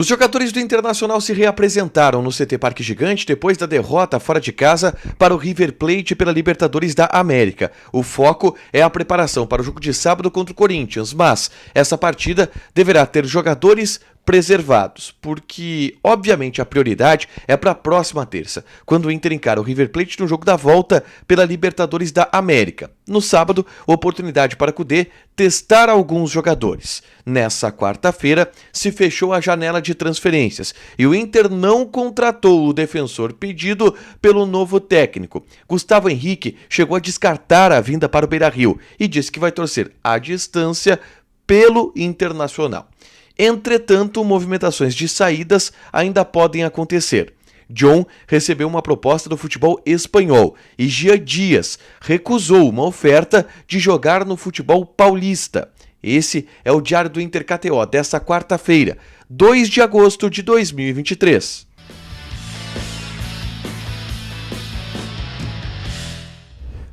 Os jogadores do Internacional se reapresentaram no CT Parque Gigante depois da derrota fora de casa para o River Plate pela Libertadores da América. O foco é a preparação para o jogo de sábado contra o Corinthians, mas essa partida deverá ter jogadores preservados, porque obviamente a prioridade é para a próxima terça, quando o Inter encara o River Plate no jogo da volta pela Libertadores da América. No sábado, oportunidade para Kudê testar alguns jogadores. Nessa quarta-feira, se fechou a janela de transferências e o Inter não contratou o defensor pedido pelo novo técnico. Gustavo Henrique chegou a descartar a vinda para o Beira-Rio e disse que vai torcer à distância pelo Internacional. Entretanto, movimentações de saídas ainda podem acontecer. John recebeu uma proposta do futebol espanhol e Gia Dias recusou uma oferta de jogar no futebol paulista. Esse é o Diário do Inter KTO desta quarta-feira, 2 de agosto de 2023.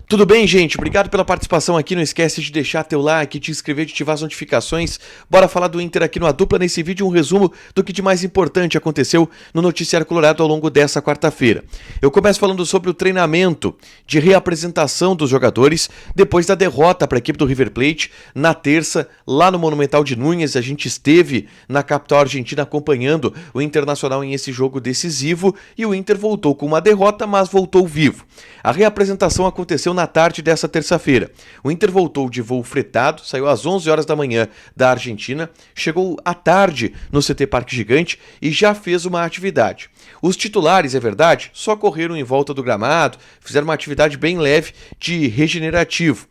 Tudo bem, gente? Obrigado pela participação aqui. Não esquece de deixar teu like, te inscrever, de ativar as notificações. Bora falar do Inter aqui no A Dupla. Nesse vídeo, um resumo do que de mais importante aconteceu no Noticiário Colorado ao longo dessa quarta-feira. Eu começo falando sobre o treinamento de reapresentação dos jogadores depois da derrota para a equipe do River Plate na terça, lá no Monumental de Núñez. A gente esteve na capital argentina acompanhando o Internacional em esse jogo decisivo e o Inter voltou com uma derrota, mas voltou vivo. A reapresentação aconteceu na tarde dessa terça-feira. O Inter voltou de voo fretado, saiu às 11 horas da manhã da Argentina, chegou à tarde no CT Parque Gigante e já fez uma atividade. Os titulares, é verdade, só correram em volta do gramado, fizeram uma atividade bem leve de regenerativo.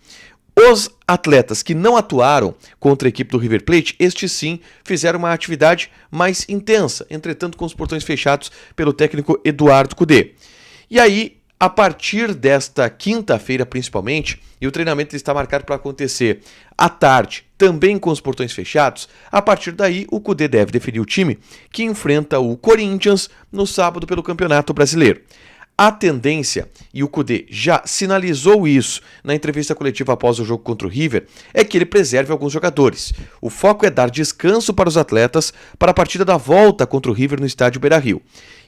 Os atletas que não atuaram contra a equipe do River Plate, estes sim fizeram uma atividade mais intensa, entretanto com os portões fechados pelo técnico Eduardo Kudê. E aí, a partir desta quinta-feira, principalmente, e o treinamento está marcado para acontecer à tarde, também com os portões fechados, a partir daí o Kudê deve definir o time que enfrenta o Corinthians no sábado pelo Campeonato Brasileiro. A tendência, e o Kudê já sinalizou isso na entrevista coletiva após o jogo contra o River, é que ele preserve alguns jogadores. O foco é dar descanso para os atletas para a partida da volta contra o River no estádio Beira-Rio.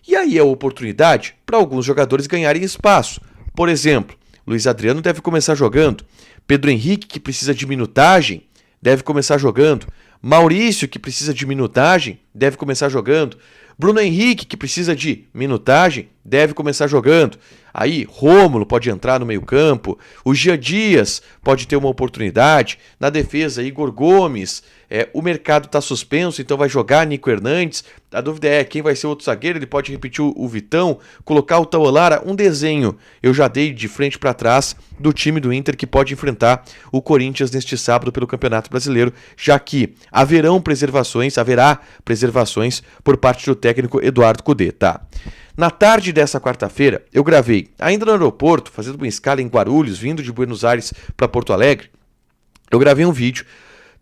E aí é a oportunidade para alguns jogadores ganharem espaço. Por exemplo, Luiz Adriano deve começar jogando, Pedro Henrique, que precisa de minutagem, deve começar jogando, Maurício, que precisa de minutagem, deve começar jogando, Bruno Henrique, que precisa de minutagem, deve começar jogando. Aí, Rômulo pode entrar no meio-campo, o Gia Dias pode ter uma oportunidade. Na defesa, Igor Gomes, o mercado está suspenso, então vai jogar Nico Hernandes. A dúvida é quem vai ser o outro zagueiro, ele pode repetir o Vitão, colocar o Tauolara. Um desenho eu já dei de frente para trás do time do Inter que pode enfrentar o Corinthians neste sábado pelo Campeonato Brasileiro, já que haverá preservações por parte do técnico Eduardo Kudê, tá? Na tarde dessa quarta-feira, eu gravei, ainda no aeroporto, fazendo uma escala em Guarulhos, vindo de Buenos Aires para Porto Alegre, eu gravei um vídeo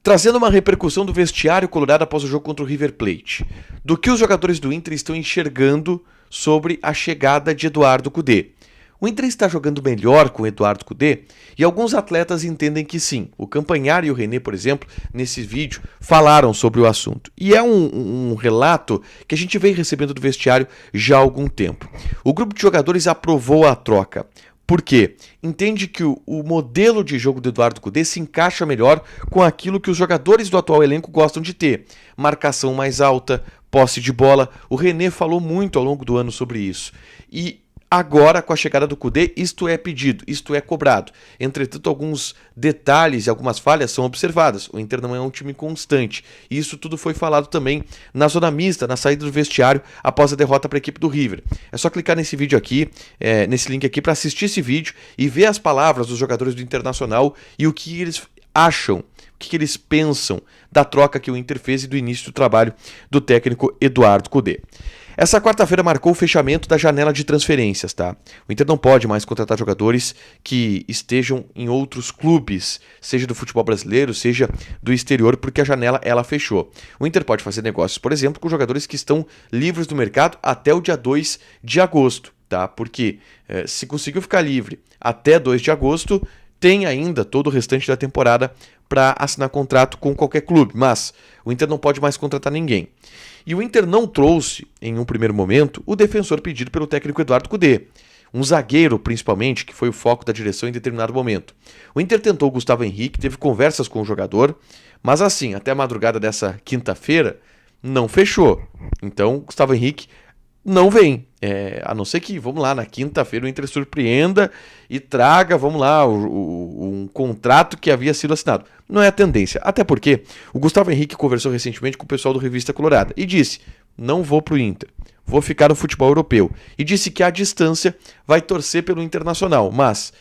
trazendo uma repercussão do vestiário colorado após o jogo contra o River Plate, do que os jogadores do Inter estão enxergando sobre a chegada de Eduardo Kudê. O Inter está jogando melhor com o Eduardo Kudê e alguns atletas entendem que sim. O Campanhar e o René, por exemplo, nesse vídeo, falaram sobre o assunto. E é um relato que a gente vem recebendo do vestiário já há algum tempo. O grupo de jogadores aprovou a troca. Por quê? Entende que o modelo de jogo do Eduardo Kudê se encaixa melhor com aquilo que os jogadores do atual elenco gostam de ter. Marcação mais alta, posse de bola. O René falou muito ao longo do ano sobre isso. E agora, com a chegada do Kudê, isto é pedido, isto é cobrado. Entretanto, alguns detalhes e algumas falhas são observadas. O Inter não é um time constante. E isso tudo foi falado também na zona mista, na saída do vestiário, após a derrota para a equipe do River. É só clicar nesse vídeo aqui, nesse link aqui, para assistir esse vídeo e ver as palavras dos jogadores do Internacional e o que eles acham, o que eles pensam da troca que o Inter fez e do início do trabalho do técnico Eduardo Kudê. Essa quarta-feira marcou o fechamento da janela de transferências, tá? O Inter não pode mais contratar jogadores que estejam em outros clubes, seja do futebol brasileiro, seja do exterior, porque a janela ela fechou. O Inter pode fazer negócios, por exemplo, com jogadores que estão livres do mercado até o dia 2 de agosto, tá? Porque se conseguiu ficar livre até 2 de agosto, tem ainda todo o restante da temporada para assinar contrato com qualquer clube, mas o Inter não pode mais contratar ninguém. E o Inter não trouxe, em um primeiro momento, o defensor pedido pelo técnico Eduardo Cudê. Um zagueiro, principalmente, que foi o foco da direção em determinado momento. O Inter tentou o Gustavo Henrique, teve conversas com o jogador, mas assim, até a madrugada dessa quinta-feira, não fechou. Então, Gustavo Henrique não vem. A não ser que, vamos lá, na quinta-feira o Inter surpreenda e traga, vamos lá, um contrato que havia sido assinado. Não é a tendência. Até porque o Gustavo Henrique conversou recentemente com o pessoal do Revista Colorada e disse: não vou pro Inter, vou ficar no futebol europeu. E disse que à distância vai torcer pelo Internacional, mas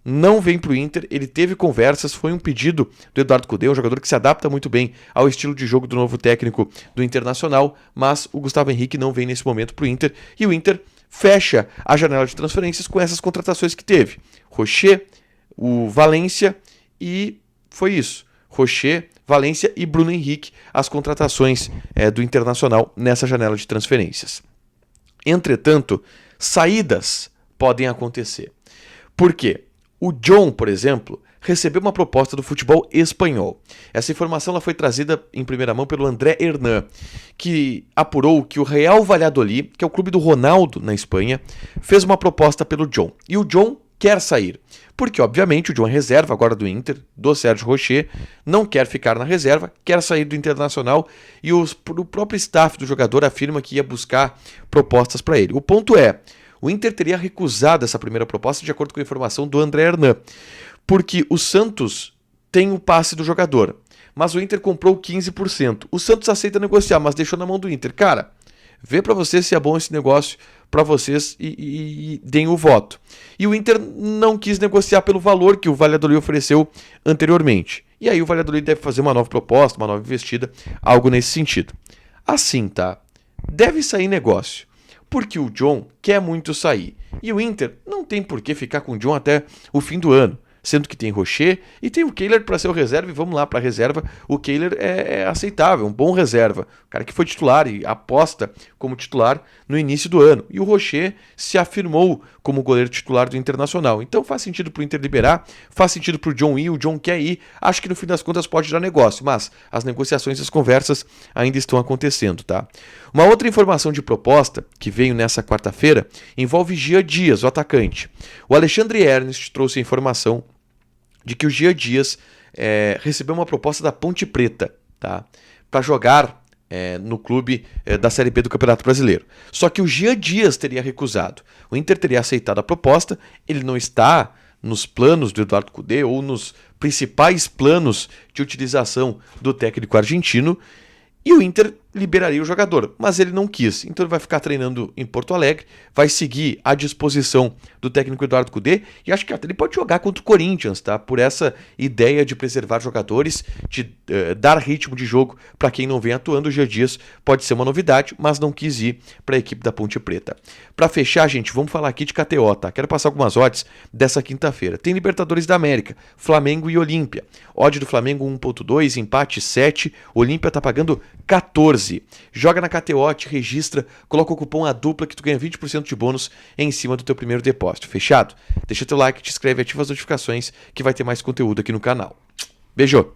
não vem pro Inter. Ele teve conversas, foi um pedido do Eduardo Cudê, um jogador que se adapta muito bem ao estilo de jogo do novo técnico do Internacional, mas o Gustavo Henrique não vem nesse momento pro Inter, e o Inter fecha a janela de transferências com essas contratações que teve. Rocher, o Valência, e foi isso. Rocher, Valência e Bruno Henrique, as contratações do Internacional nessa janela de transferências. Entretanto, saídas podem acontecer. Por quê? O John, por exemplo, recebeu uma proposta do futebol espanhol. Essa informação ela foi trazida em primeira mão pelo André Hernan, que apurou que o Real Valladolid, que é o clube do Ronaldo na Espanha, fez uma proposta pelo John. E o John quer sair, porque obviamente o John é reserva agora do Inter, do Sérgio Rocher, não quer ficar na reserva, quer sair do Internacional, e o próprio staff do jogador afirma que ia buscar propostas para ele. O ponto é, o Inter teria recusado essa primeira proposta de acordo com a informação do André Hernan, porque o Santos tem o passe do jogador, mas o Inter comprou 15%. O Santos aceita negociar, mas deixou na mão do Inter. Cara, vê para vocês se é bom esse negócio para vocês e deem o voto. E o Inter não quis negociar pelo valor que o Valladolid ofereceu anteriormente. E aí o Valladolid deve fazer uma nova proposta, uma nova investida, algo nesse sentido. Assim, tá? Deve sair negócio, porque o John quer muito sair. E o Inter não tem por que ficar com o John até o fim do ano. Sendo que tem Rocher e tem o Kehler para ser o reserva, e vamos lá para a reserva. O Kehler é aceitável, um bom reserva. O cara que foi titular e aposta como titular no início do ano. E o Rocher se afirmou como goleiro titular do Internacional. Então faz sentido para o Inter liberar, faz sentido para o John ir, o John quer ir. Acho que no fim das contas pode dar negócio, mas as negociações e as conversas ainda estão acontecendo, tá? Uma outra informação de proposta que veio nessa quarta-feira envolve Gia Dias, o atacante. O Alexandre Ernest trouxe a informação de que o Gia Dias recebeu uma proposta da Ponte Preta, tá? Para jogar no clube da Série B do Campeonato Brasileiro. Só que o Gia Dias teria recusado. O Inter teria aceitado a proposta, ele não está nos planos do Eduardo Cudê ou nos principais planos de utilização do técnico argentino, e o Inter liberaria o jogador, mas ele não quis. Então ele vai ficar treinando em Porto Alegre, vai seguir à disposição do técnico Eduardo Cudê, e acho que até ele pode jogar contra o Corinthians, tá? Por essa ideia de preservar jogadores, de dar ritmo de jogo para quem não vem atuando. O Gia Dias pode ser uma novidade, mas não quis ir para a equipe da Ponte Preta. Para fechar, gente, vamos falar aqui de KTO, tá? Quero passar algumas odds dessa quinta-feira. Tem Libertadores da América, Flamengo e Olímpia. Odd do Flamengo 1.2, empate 7, Olímpia tá pagando 14. Joga na KTO, te registra, coloca o cupom A Dupla que tu ganha 20% de bônus em cima do teu primeiro depósito. Fechado? Deixa teu like, te inscreve, ativa as notificações que vai ter mais conteúdo aqui no canal. Beijo!